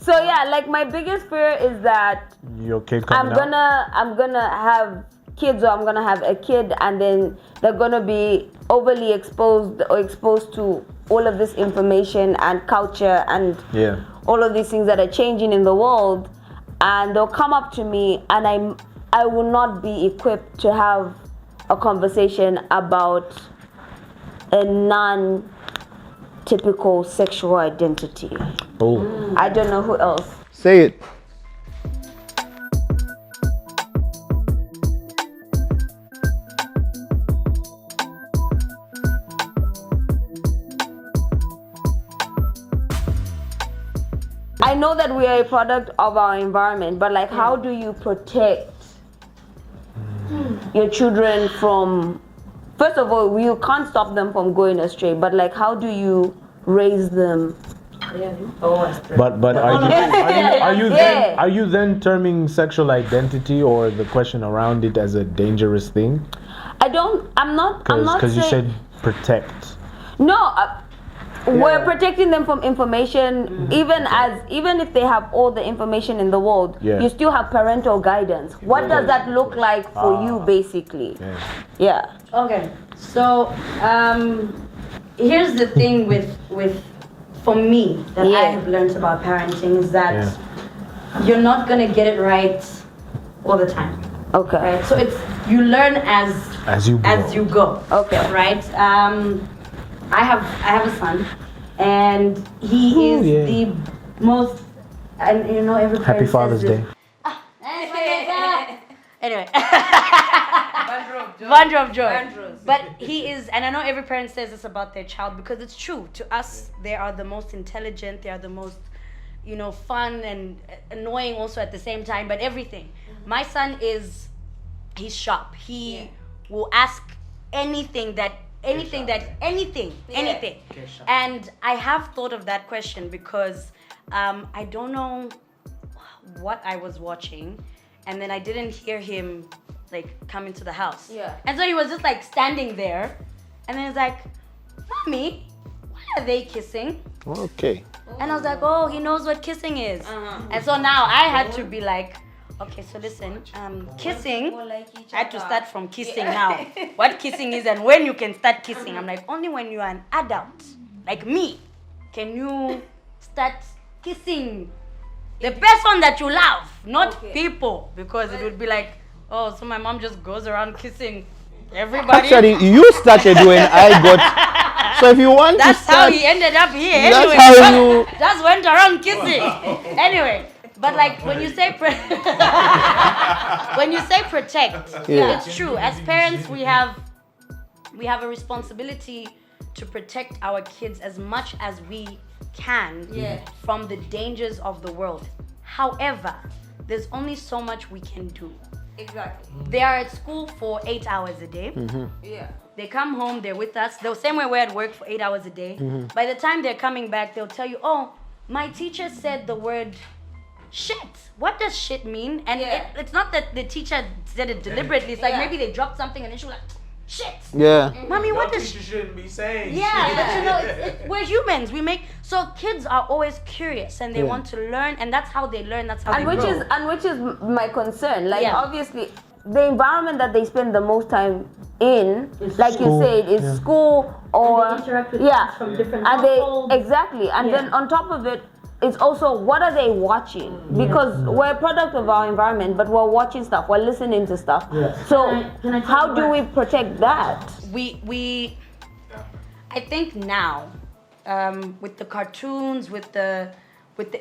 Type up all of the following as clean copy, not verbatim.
So yeah, like my biggest fear is that Your kid coming I'm gonna have kids, or I'm gonna have a kid, and then they're gonna be overly exposed to all of this information and culture and all of these things that are changing in the world, and they'll come up to me, and I will not be equipped to have a conversation about a non-typical sexual identity. Oh. I don't know who else. Say it. I know that we are a product of our environment, but like, how do you protect your children from, first of all, you can't stop them from going astray, but like, how do you raise them? But are you then terming sexual identity or the question around it as a dangerous thing? I'm not Because you saying, said protect. no, we're protecting them from information, even if they have all the information in the world, you still have parental guidance. What does that look like for you, basically? Yeah. Okay, so here's the thing with for me that I have learned about parenting is that you're not gonna get it right all the time. Okay. Right. So it's you learn as you go. Okay. Right. I have a son, and he is the most, and you know every Happy Father's Day. Anyway. Wonder of joy. But he is, and I know every parent says this about their child because it's true. To us, they are the most intelligent, they are the most, fun and annoying also at the same time, but everything. My son he's sharp. He will ask anything. And I have thought of that question because I don't know what I was watching, and then I didn't hear him like come into the house. Yeah. And so he was just like standing there, and then he's like, "Mommy, why are they kissing?" Okay. And I was like, "Oh, he knows what kissing is." And so now I had to be like, okay, so listen, kissing, I had to start from kissing now. What kissing is and when you can start kissing. I'm like, only when you are an adult, like me, can you start kissing the person that you love, not people. Because it would be like, oh, so my mom just goes around kissing everybody. Actually, you started when I got... So if you want that's to start... how he ended up here. That's anyway, how you... just went around kissing. Anyway. But like when you say when you say protect, it's true. As parents, we have a responsibility to protect our kids as much as we can from the dangers of the world. However, there's only so much we can do. Exactly. They are at school for 8 hours a day. Yeah. They come home, they're with us. The same way we're at work for 8 hours a day. By the time they're coming back, they'll tell you, oh, my teacher said the word shit. What does shit mean? And it's not that the teacher said it deliberately. It's like maybe they dropped something and then she was like, shit. Yeah. Mommy, what does you shouldn't be saying? Yeah, but we're humans. So kids are always curious and they want to learn, and that's how they learn. That's how they grow. Which is my concern. Like obviously, the environment that they spend the most time in, like you said, is school or and they interact with from different and households. And then on top of it, it's also what are they watching? Because we're a product of our environment, but we're watching stuff, we're listening to stuff. So how do we protect that? I think now, with the cartoons, with the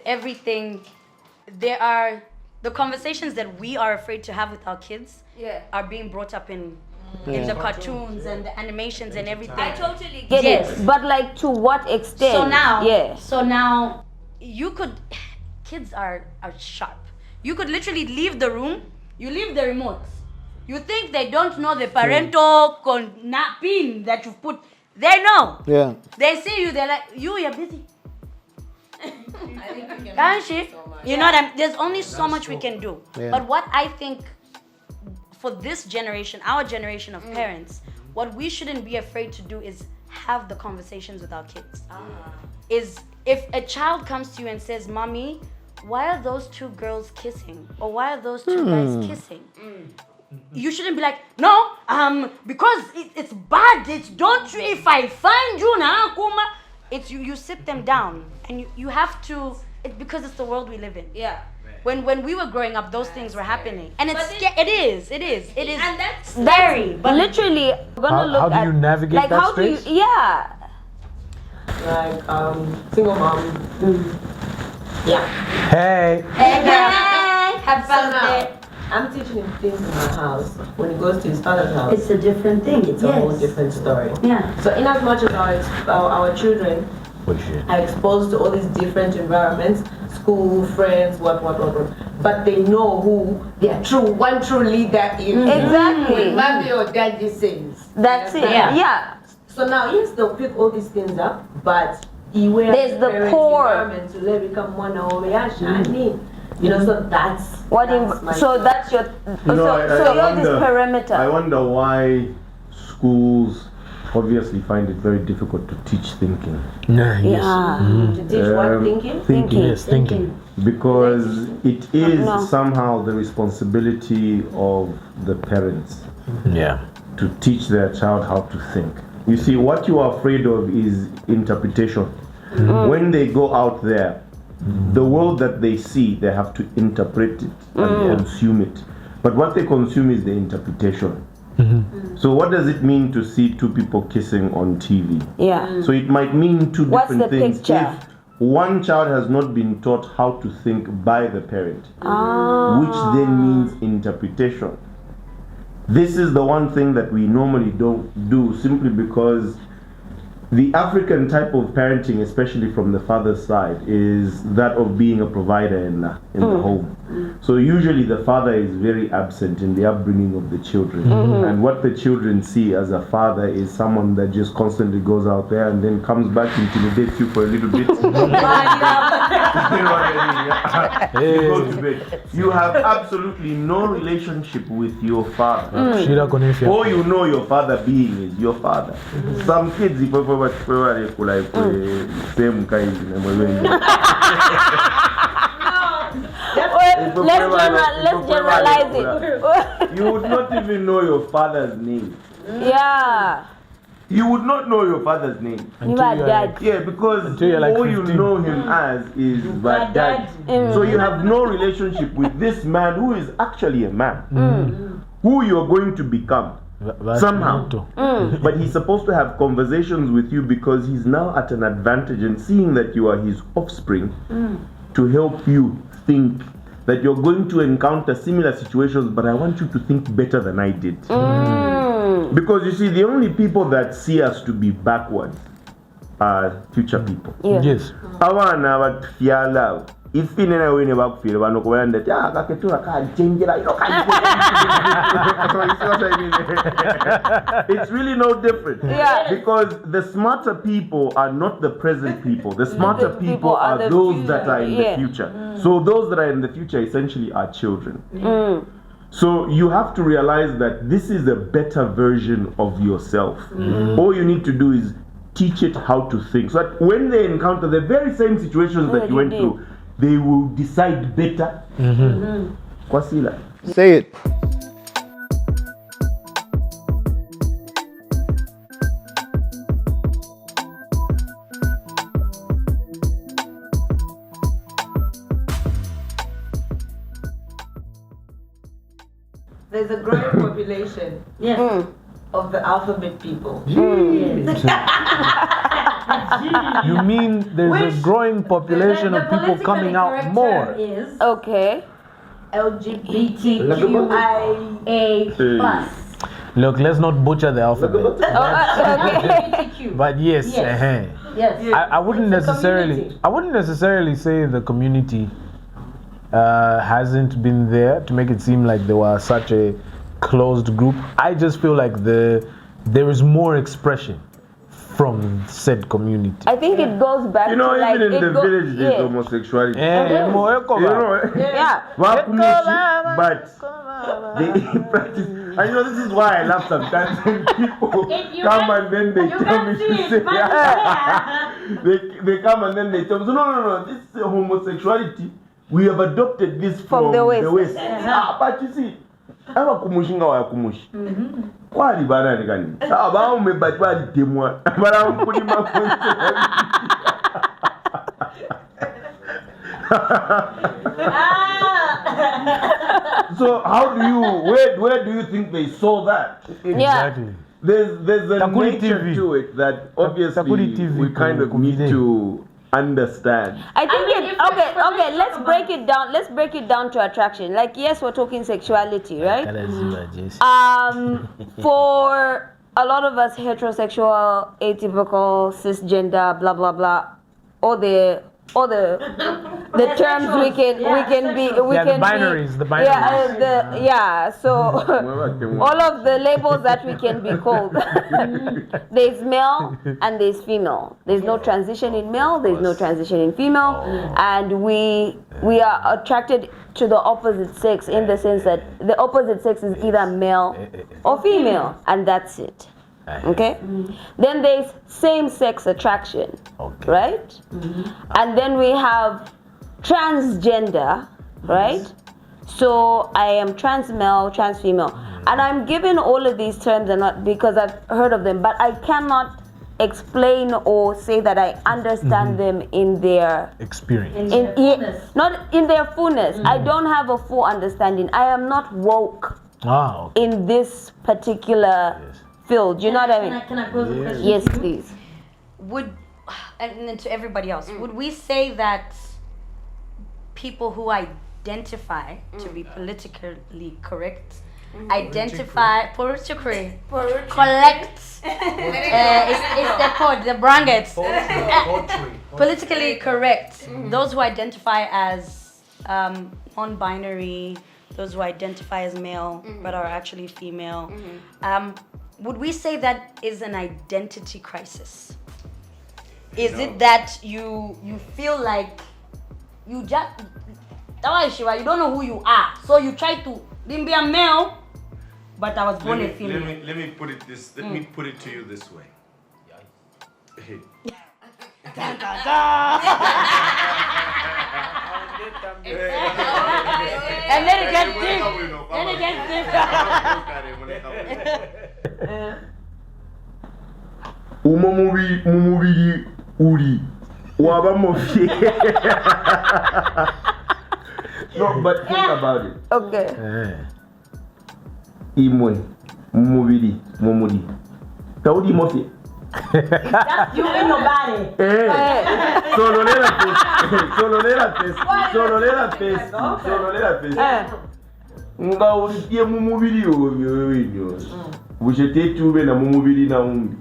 everything, there are the conversations that we are afraid to have with our kids are being brought up in the cartoons and the animations and everything. I totally get it. But like to what extent? So now kids are sharp. You could literally leave the room, you leave the remote. You think they don't know the parental pin that you put. They know. Yeah. They see you, they're like, you're busy. Can't she? You know what I mean? There's only so much we can do. Yeah. But what I think for this generation, our generation of parents, what we shouldn't be afraid to do is have the conversations with our kids. Is if a child comes to you and says, Mommy, why are those two girls kissing? Or why are those two guys kissing? You shouldn't be like, no, because it's bad. If I find you now, Kuma, it's you sit them down and you have to, it's because it's the world we live in. Yeah. When we were growing up, those things were happening. And it is. And that's scary. But literally, we're gonna How look do at you navigate like that how space? do you Like single mom. Yeah. Hey. Have fun So now, with it. I'm teaching him things in my house. When he goes to his father's house, It's a different thing. it's a whole different story. Yeah. So in as much as our children are exposed to all these different environments, school, friends, what, but they know who their one true leader is. Exactly. When mommy or daddy sings. that's it. Yeah. Yeah. So now, yes, they'll pick all these things up, but There's the parents' core. environment to let become one over shiny. You know, so that's my So thing. that's your You know, so you're this perimeter. I wonder why schools obviously find it very difficult to teach thinking. Yes. Yeah. To teach what thinking? Thinking. Yes, thinking. Because it is No. somehow the responsibility of the parents Yeah. to teach their child how to think. You see, what you are afraid of is interpretation. When they go out there, the world that they see, they have to interpret it and consume it. But what they consume is the interpretation. So what does it mean to see two people kissing on TV? Yeah. So it might mean two What's different the things. picture? If one child has not been taught how to think by the parent, which then means interpretation. This is the one thing that we normally don't do, simply because the African type of parenting, especially from the father's side, is that of being a provider in the home. So usually the father is very absent in the upbringing of the children. And what the children see as a father is someone that just constantly goes out there and then comes back, intimidates you for a little bit. You know what I mean? You go to bed. You have absolutely no relationship with your father. All you know your father being is your father. Some kids, if same kind Let's generalize it. You would not even know your father's name. Yeah. You would not know your father's name. You are dad. Yeah, because Until you're like all you 15. know him as is but dad. So you have no relationship with this man who is actually a man. Who you're going to become. Somehow. But he's supposed to have conversations with you because he's now at an advantage and seeing that you are his offspring to help you think that you're going to encounter similar situations, but I want you to think better than I did. Because you see, the only people that see us to be backwards are future people. Yes. Awana batufyala ifi nena wene bakufira bano kubera ndati kaketura kanjengera it's really no different. Because the smarter people are not the present people. The smarter people are the those future. that are in the future. So those that are in the future essentially are children. So you have to realize that this is a better version of yourself. All you need to do is teach it how to think, so that when they encounter the very same situations that you went through, they will decide better. Kwasila. Say it. There's a growing population Yes. of the alphabet people. You mean there's a growing population of people coming out more? Is Okay. lgbtqiaplus. Look, let's not butcher the alphabet. Okay. But yes, Yes. I wouldn't necessarily say the community hasn't been there to make it seem like they were such a closed group. I just feel like there is more expression from said community. I think it goes back You know, to like even in the village, there's yeah. homosexuality. Eh, more You know, Yeah. Wakumushi, but they practice. And you know, this is why I laugh sometimes when people come and then they tell me to say, they come and then they tell me, so no, this is homosexuality. we have adopted this from the West. But you see, abakumushinga wakumushi. Kwali banani kani? Abaume batwali temwa. Barampulima So how do you where do you think they saw that? Exactly. There's a nature to it that obviously we kind of need to understand. I think okay, let's break it down. Let's break it down to attraction. Like, yes, we're talking sexuality, right? For a lot of us heterosexual, atypical, cisgender, blah blah blah, all the terms we can be the binaries. So all of the labels that we can be called. There's male and there's female. There's no transition in male, there's no transition in female, and we are attracted to the opposite sex in the sense that the opposite sex is either male or female, and that's it. Okay, then there's same-sex attraction, right? And then we have transgender, right? So I am trans male, trans female, and I'm given all of these terms and not because I've heard of them, but I cannot explain or say that I understand them in their experience, not in their fullness. I don't have a full understanding. I am not woke in this particular field. You know what I mean? Can I pose a question? Yes, please. And then to everybody else, would we say that people who identify to be politically correct, politically collect, it's the code, the brackets, politically correct, those who identify as non-binary, those who identify as male but are actually female, would we say that is an identity crisis? Is it that you feel like you just you don't know who you are, so you try to be a male, but I was born a female? Let me put it to you this way. And then it gets deep. Then it gets deep. Umubiri uri waba mofie. No, but think about it. Okay. Imwe mumubiri mumuri. Taudi mofie. You in your body. Solo nera face. Nga uliye mumubiri wewe. Bujete tube na mumubiri na umbi.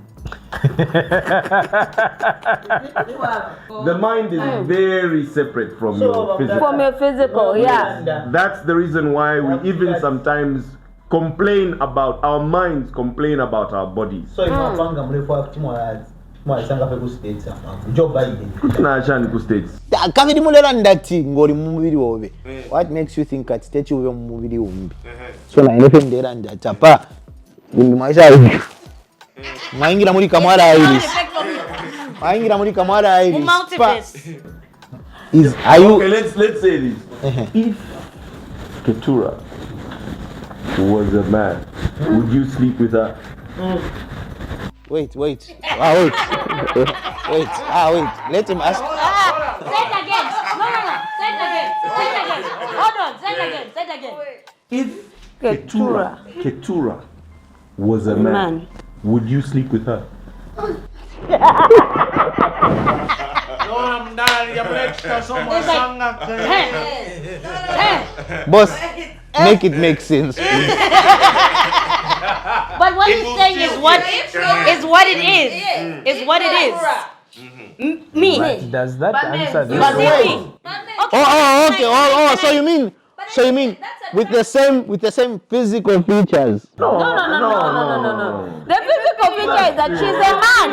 The mind is very separate from your physical. From your physical, yeah. That's the reason why we even sometimes complain about our minds, complain about our bodies. So if I find I'm ready Joe Biden. What makes you think at state you will move the so na elephant there and chapa maisha maingira muri kamara iris is are you okay, let's say this. If Keturah was a man, would you sleep with her? Wait. Wait. Let him ask. Say it again. No. Say it again. Hold on. Say it again. If Keturah was a man, would you sleep with her? Boss, make it make sense. But what he's saying is what it is. Is what it is. Me. But does that answer this? Okay. So you mean with the same physical features? No. The physical feature is that she's a man.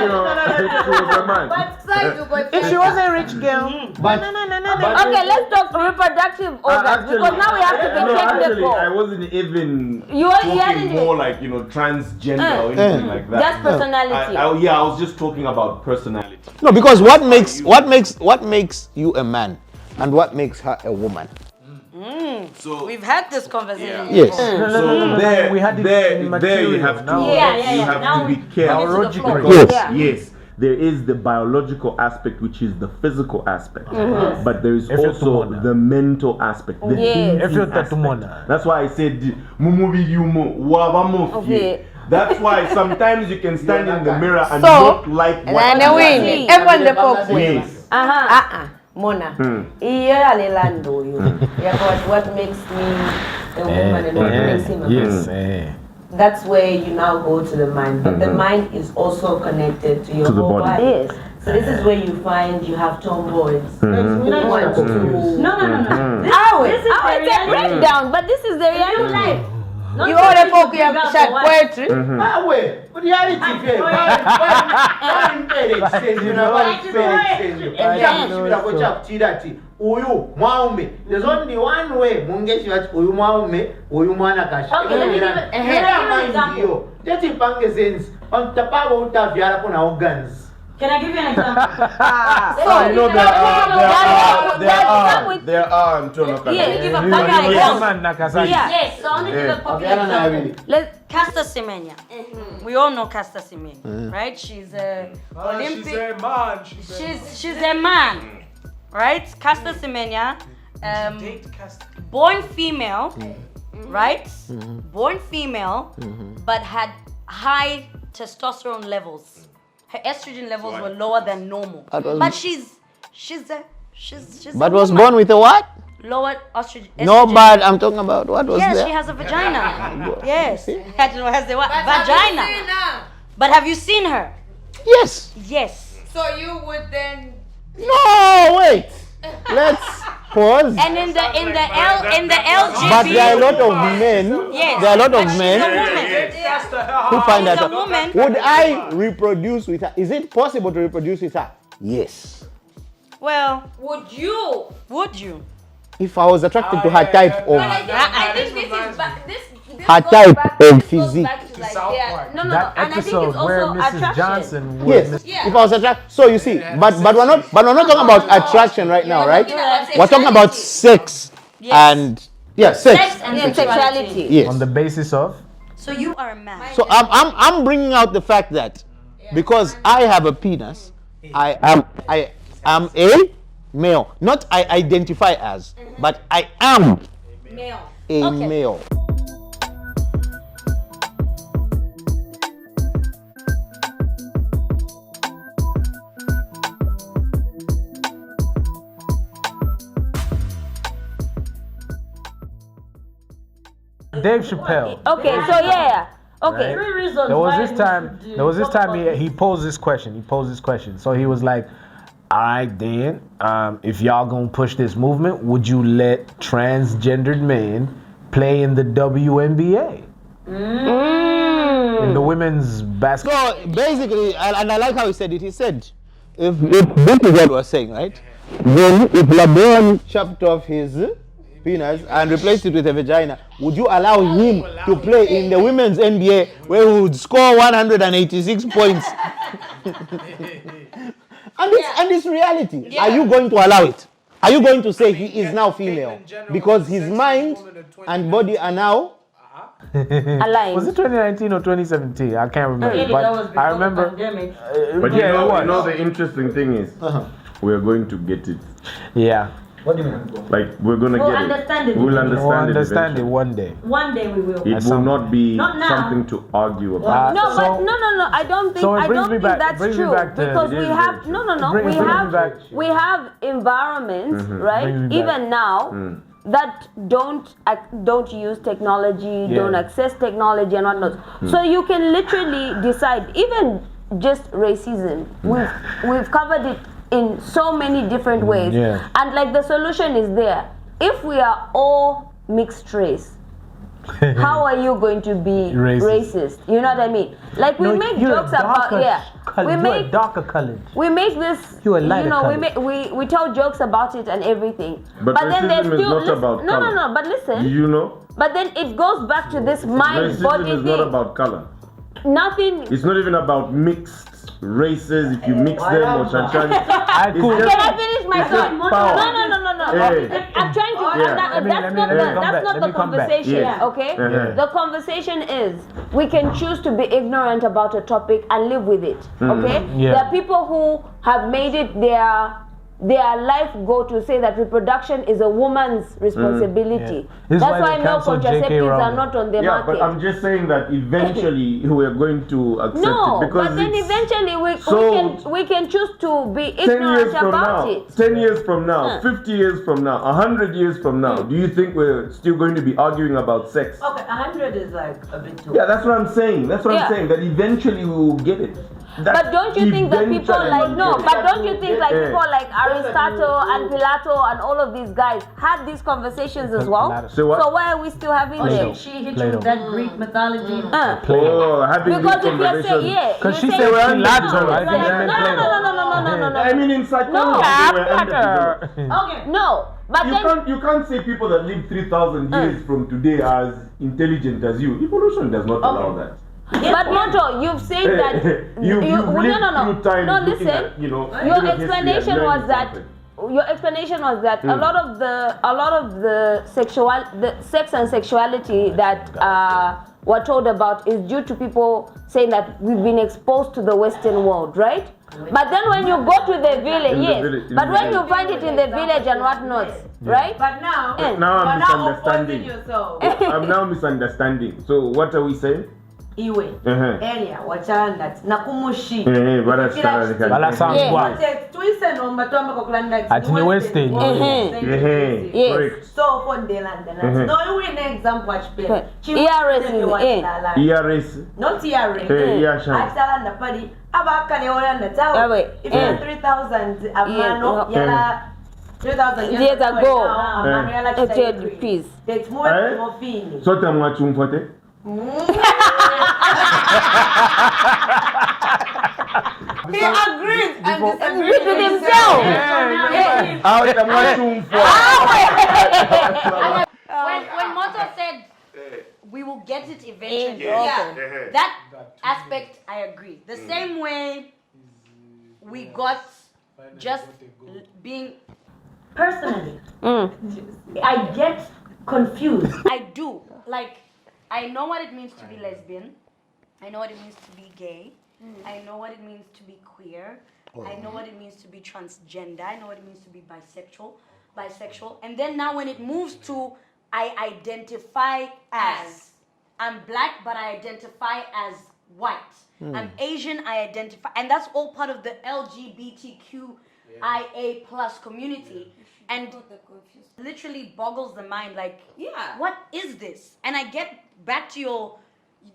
If she was a rich girl. Okay, let's talk reproductive organs because now we have to be technical. Actually, I wasn't even talking more like transgender or anything like that. Just personality. I was just talking about personality. No, because what makes you a man and what makes her a woman. So we've had this conversation. Yes. So there, we had it there, in there you material. have to, Now- you have to be careful. Biological. Because, Yes. yes, there is the biological aspect, which is the physical aspect, but there is If you're also tumona. the mental aspect, the Yes. thinking If you're aspect. tatumona. That's why I said, "Mumubi yumo, wabamo fie." Okay. That's why sometimes you can stand in the mirror and So, not like what And you then see. we everyone the folk Yes. Mona, iya alelando yo. Yeah, what makes me a woman and what makes him a man. Yes. That's where you now go to the mind. But the mind is also connected to your To the whole body. body. Yes. So this is where you find you have tomboys who want to. No. This is a breakdown, but this is the reality. You all the folk you have said poetry. Uyu mwaume, there's only one way mungeshi wati uyu mwaume uyu mwana kasha. Okay, let me give it- give an example. Teti pange sense ontapabo utavyala kuna organs. Can I give you an example? So, you know there are Antonio Yes. Give a You background. know, man, Nakasaki. Yeah. Yes, so I want to give a popular example. Let's Caster Semenya. We all know Caster Semenya, right? She's a Olympic. She's a man. She's a man, right? Caster Semenya, born female, right? Born female, but had high testosterone levels. Her estrogen levels were lower than normal. But she's But a was woman. born with a what? Lower estrogen. No, but I'm talking about what was Yes, there? she has a vagina. Yes. I don't know, has the what? Vagina. But have you seen her? Yes. Yes. So you would then No, wait. Let's pause. And in the LGBT. But there are a lot of men. Yes. There are a lot of But she's men a woman. who find She's that. a woman. Would I reproduce with her? Is it possible to reproduce with her? Yes. Well, would you? would you? If I was attracted to her type of I think this is this her goes type back- of this goes physique. back to, like, yeah. no, That and I think episode it's where also Mrs. attraction. Johnson was Yes. Yeah. If I was attracted, so you see, but we're not talking about attraction right now, right? We're talking about sex and sex. Sex and Yeah, sexuality. sexuality. Yes. On the basis of So you are a man. So I'm bringing out the fact that because I have a penis, I am a male. Not I identify as, but I am Male. a male. Dave Chappelle. Okay, so yeah. Okay. Right. Three reasons There was why this we time. should There was this talk time about he posed this question. So he was like, "All right, then, if y'all gonna push this movement, would you let transgendered men play in the WNBA, in the women's basketball?" So basically, and I like how he said it. He said, if this is what we're saying, right? Then if LeBron chopped off his penis and replaced it with a vagina, would you allow him to play in the women's NBA where he would score 186 points? And it's reality. Are you going to allow it? Are you going to say he is now female because his mind and body are now? Aligned. Was it 2019 or 2017? I can't remember. That was But before I the remember. pandemic. But Yeah, it was. you know the interesting thing is, we're going to get it. Yeah. What do you mean? Like we're gonna We'll get understand it. We'll We'll understand, understand it eventually. one day. One day we will. It At will some not be Not now. something to argue about. No, So- but no. I don't think. so it I brings don't me think back- that's brings me true back to- because it we is have very true. no. Brings me back. We have environments, right? Brings me back. Even now that don't use technology, Yeah. don't access technology and whatnot. So you can literally decide. Even just racism, we've covered it in so many different ways, yeah. and like the solution is there. If we are all mixed race, how are you going to be racist? You know what I mean? Like we make jokes about darker colored. we make this, You are lighter you know, colored. we tell jokes about it and everything. But then there's racism is still not about color. no. But listen, Do you know? but then it goes back to this mind body Racism is thing. not about color. Nothing. It's not even about mixed races. If you mix them or shanshan. I could. Can I finish my It's thought? just power. No. I'm trying to. That's not the conversation. Okay. The conversation is we can choose to be ignorant about a topic and live with it. Okay. There are people who have made it their life goal to say that reproduction is a woman's responsibility. That's why male contraceptives are not on the market. But I'm just saying that eventually we are going to accept it because but then eventually we can choose to be 10 ignorant years from about now, it. 10 years from now, 50 years from now, 100 years from now, do you think we're still going to be arguing about sex? Okay, 100 is like a bit too. Yeah, that's what I'm saying. That's what I'm saying. That eventually we will get it. But don't you think that people like don't you think like people like Aristotle and Plato and all of these guys had these conversations as well? So why are we still having them? She hit you with that Greek mythology. Having because if you're saying because she said Plato, right? No. I mean in psychology. Okay. No. But you can't say people that live 3,000 years from today are as intelligent as you. Evolution does not allow that. But Moto, you've said that you've lived through time. No, listen. At, your explanation was that a lot of the sex and sexuality that we're told about is due to people saying that we've been exposed to the Western world, right? But then when you go to the village, but when you find it in the village and whatnot, right? But now I'm misunderstanding. Yourself. I'm now misunderstanding. So what are we saying? Iwe elia wachana that nakumushi twise nomba twamba kokulanda at the western so for Delanda no you win example achipela ERS not ERS atalanda pali abakale olanda tawo if you have 3,000 amano yala 3,000 years ago it's more fini so tamwachumfote he agrees and disagrees with himself. When Moto said we will get it eventually, that aspect I agree. The same way we got just being personally, I get confused. I do like. I know what it means to be lesbian. I know what it means to be gay. I know what it means to be queer. I know what it means to be transgender. I know what it means to be bisexual. And then now when it moves to I identify as, I'm black but I identify as white. I'm Asian, I identify, and that's all part of the lgbtqiaplus community. And literally boggles the mind, like, what is this? And I get back to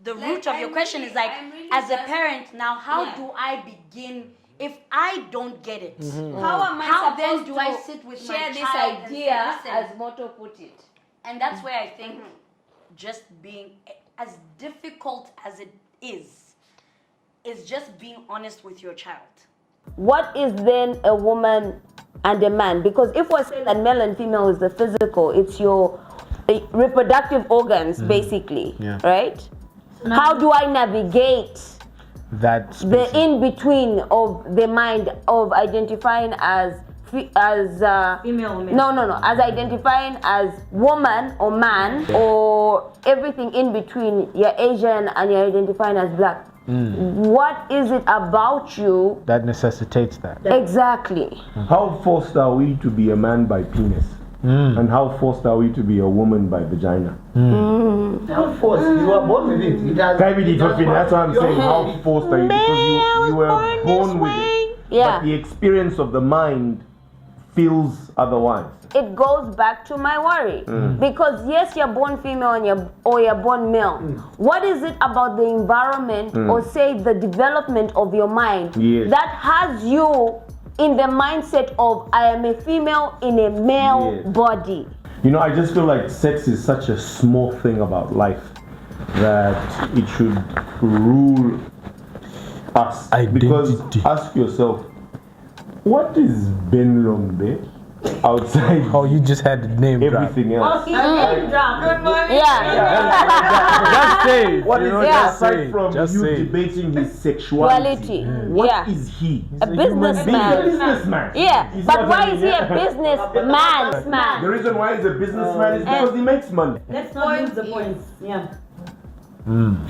the root of your question is like, as a parent, now how do I begin if I don't get it? How then do I sit with my child this idea, as Moto put it? And that's where I think just being, as difficult as it is just being honest with your child. What is then a woman and a man? Because if we're saying that male and female is the physical, it's your reproductive organs, basically, right? How do I navigate the in-between of the mind of identifying as female? No, as identifying as woman or man or everything in between. You're Asian and you're identifying as black. What is it about you that necessitates that? Exactly. How forced are we to be a man by penis? And how forced are we to be a woman by vagina? How forced? You are born with it. That's what I'm saying. How forced are you? Because you were born with it. But the experience of the mind feels otherwise. It goes back to my worry. Because yes, you're born female and you're born male. What is it about the environment or say the development of your mind that has you in the mindset of I am a female in a male body? I just feel like sex is such a small thing about life that it should rule us. Identity. Because ask yourself, what is Ben Lombe? outside Oh, you just had the name drop. everything else. Good morning. Yeah. Just say it. What you is know, it just say aside it. from Just you say it. debating his sexuality? Quality. What Yeah. is he? A He's a businessman. businessman. Yeah, Is but what why I is mean, he a yeah. businessman? The reason why he's a businessman is because he makes money. Let's not lose the point. Yeah.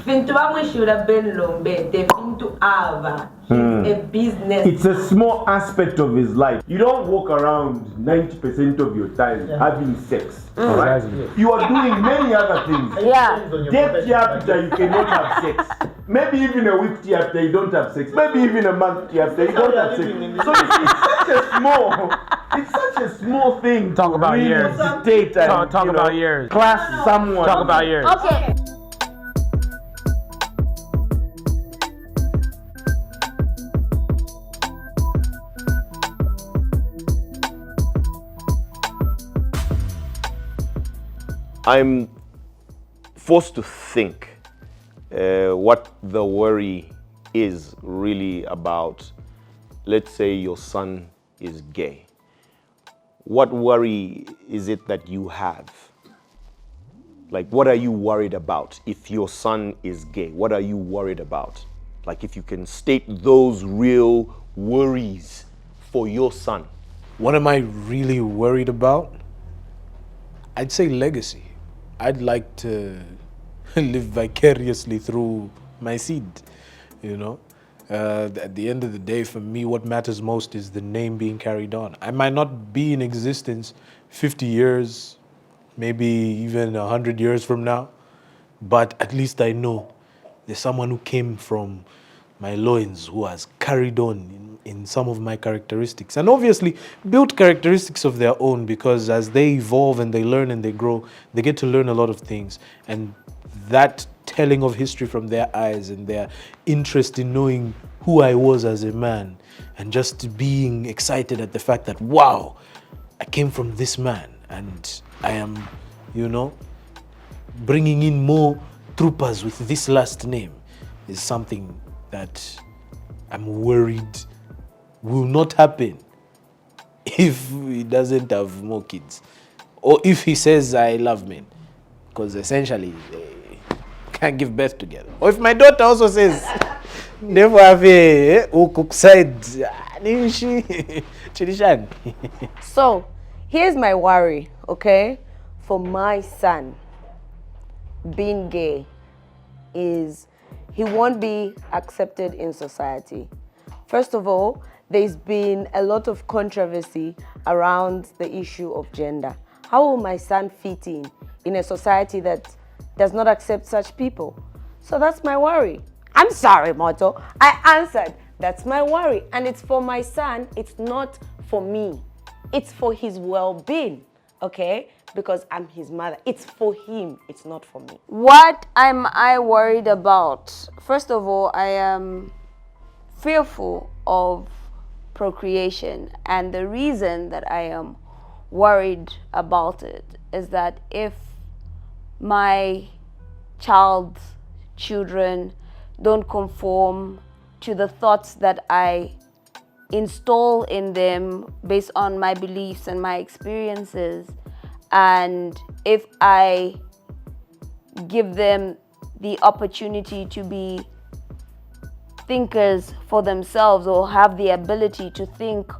Fintu Amwe should have been Lombe. They Fintu Ava. He's a business. It's a small aspect of his life. You don't walk around 90% of your time having sex. Alright? You are doing many other things. Yeah. Day after you cannot have sex. Maybe even a week after you don't have sex. Maybe even a month after you don't have sex. So it's such a small thing. Talk about really years. dictate and, Talk you know, about years. class someone. Talk about years. Okay. I'm forced to think what the worry is really about. Let's say your son is gay. What worry is it that you have? Like, what are you worried about if your son is gay? What are you worried about? Like, if you can state those real worries for your son. What am I really worried about? I'd say legacy. I'd like to live vicariously through my seed, you know? At the end of the day, for me, what matters most is the name being carried on. I might not be in existence 50 years, maybe even 100 years from now, but at least I know there's someone who came from my loins who has carried on in some of my characteristics, and obviously built characteristics of their own, because as they evolve and they learn and they grow, they get to learn a lot of things. And that telling of history from their eyes and their interest in knowing who I was as a man, and just being excited at the fact that, wow, I came from this man and I am, you know, bringing in more troopers with this last name, is something that I'm worried will not happen if he doesn't have more kids, or if he says I love men, because essentially they can't give birth together. Or if my daughter also says never have a cook side. So, here's my worry, okay, for my son being gay is he won't be accepted in society. First of all, there's been a lot of controversy around the issue of gender. How will my son fit in a society that does not accept such people? So that's my worry. I'm sorry, Moto. I answered. That's my worry. And it's for my son. It's not for me. It's for his well-being, okay? Because I'm his mother. It's for him. It's not for me. What am I worried about? First of all, I am fearful of procreation. And the reason that I am worried about it is that if my children don't conform to the thoughts that I install in them based on my beliefs and my experiences, and if I give them the opportunity to be thinkers for themselves, or have the ability to think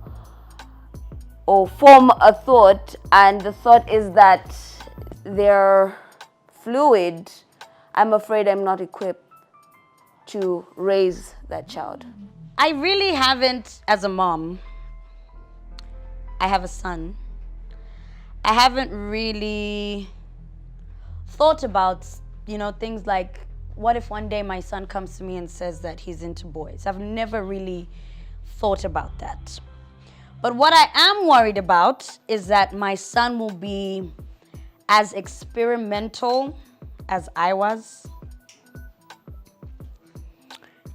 or form a thought, and the thought is that they're fluid, I'm afraid I'm not equipped to raise that child. I really haven't, as a mom, I have a son. I haven't really thought about, you know, things like, what if one day my son comes to me and says that he's into boys? I've never really thought about that. But what I am worried about is that my son will be as experimental as I was.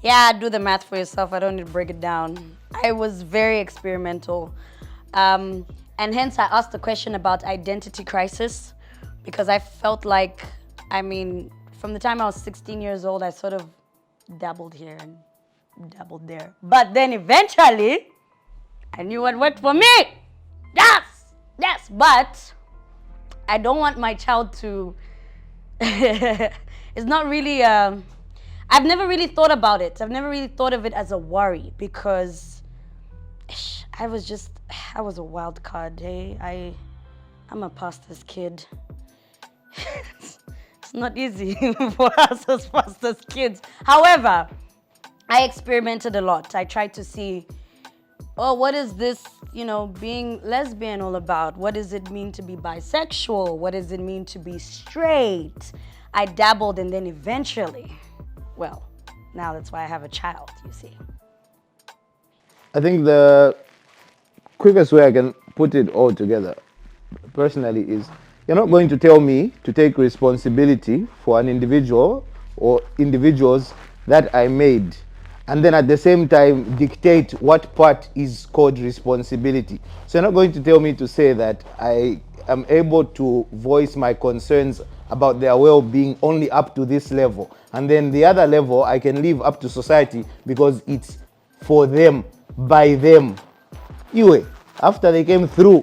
Yeah, do the math for yourself. I don't need to break it down. I was very experimental. And hence I asked the question about identity crisis, because I felt like, I mean, from the time I was 16 years old, I sort of dabbled here and dabbled there. But then eventually, I knew what worked for me. Yes! Yes, but I don't want my child to. It's not really. I've never really thought about it. I've never really thought of it as a worry because I was a wild card. Hey, I'm a pastor's kid. It's not easy for us as pastors' kids. However, I experimented a lot. I tried to see, what is this, being lesbian all about? What does it mean to be bisexual? What does it mean to be straight? I dabbled and then eventually, now that's why I have a child, you see. I think the quickest way I can put it all together, personally, is you're not going to tell me to take responsibility for an individual or individuals that I made, and then at the same time dictate what part is called responsibility. So you're not going to tell me to say that I am able to voice my concerns about their well-being only up to this level, and then the other level I can leave up to society because it's for them, by them. Anyway, after they came through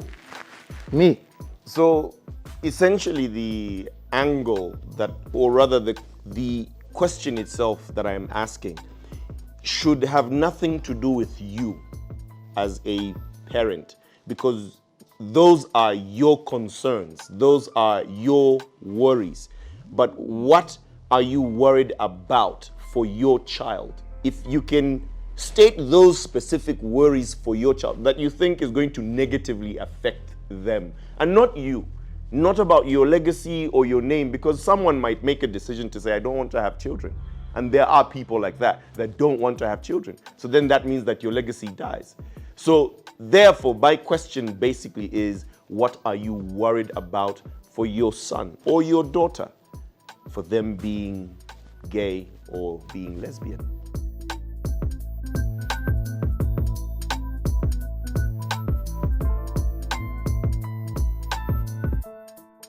me. So essentially the angle that, or rather the question itself that I'm asking should have nothing to do with you as a parent, because those are your concerns, those are your worries. But what are you worried about for your child? If you can state those specific worries for your child that you think is going to negatively affect them, and not you, not about your legacy or your name, because someone might make a decision to say, I don't want to have children. And there are people like that don't want to have children. So then that means that your legacy dies. So therefore, my question basically is, what are you worried about for your son or your daughter, for them being gay or being lesbian?